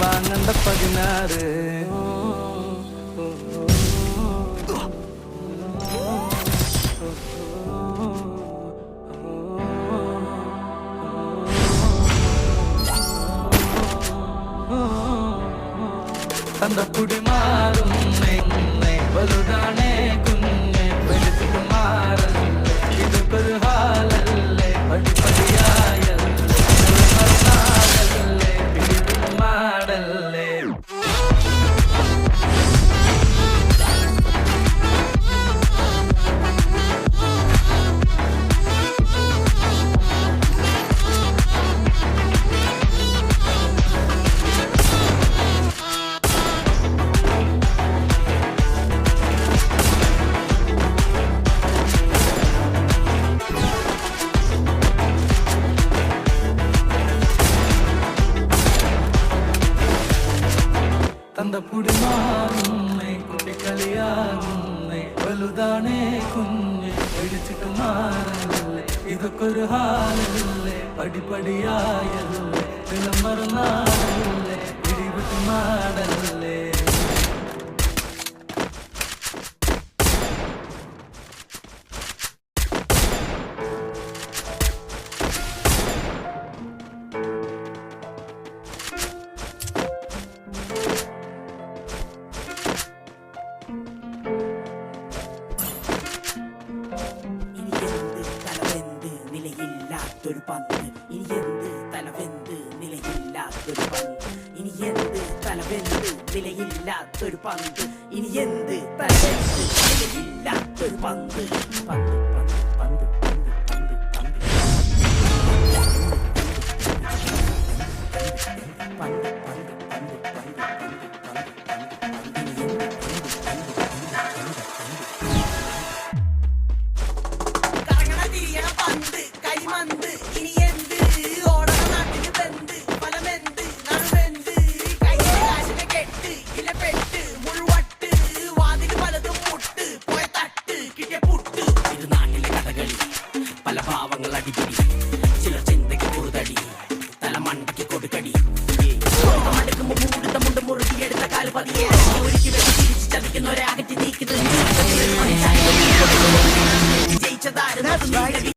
വാങ്ങണ്ട 16. തന്തപ്പുടി മാറുന്നേ വലുതാണേ കുഞ്ഞെ വെളുത്തിട്ട് മാറല്ലേ ഇതൊക്കൊരു ഹാലല്ലേ പടിപടിയായല്ലേ പിടിപിടി മാടല്ലേ തന്തപ്പുടി മാറുന്നേ കുട്ടിക്കളിയാകുന്നേ വലുതാണേ കുഞ്ഞ് പിടിച്ചിട്ട് മാറല്ലേ ഇതൊക്കൊരു ഹാലല്ലേ പടിപടിയായല്ലേ വിളമറുന്നാടല്ലേ പിടിവിട്ട് മാടല്ലേ ഒരു പന്ത് ഇനി എന്ത് തലവെന്ത് നിലയില്ലാത്തൊരു പന്ത് ഇനി എന്ത് തലവെന്ത് നിലയില്ലാത്തൊരു പന്ത് ഇനി എന്ത് തലവെന്ത് നിലയില്ലാത്തൊരു പന്ത് പന്ത് പന്ത് പന്ത് പന്ത് പന്ത് പന്ത് പന്ത് പന്ത് പല ഭാവങ്ങൾ അടിപിടി ചിലർ ചിന്തയ്ക്ക് കുറുതടി തലമണ്ടയ്ക്ക് കൊടുക്കടി മടുക്കുമ്പോ മൂടുത്ത മുണ്ട് മുറുകിയെടുത്ത കാല് പതിയെ ഒരിക്കൽ തിരിച്ച് ചതിക്കുന്നവരെ അകറ്റി നീക്കുന്നത് ജയിച്ചതായിരുന്നു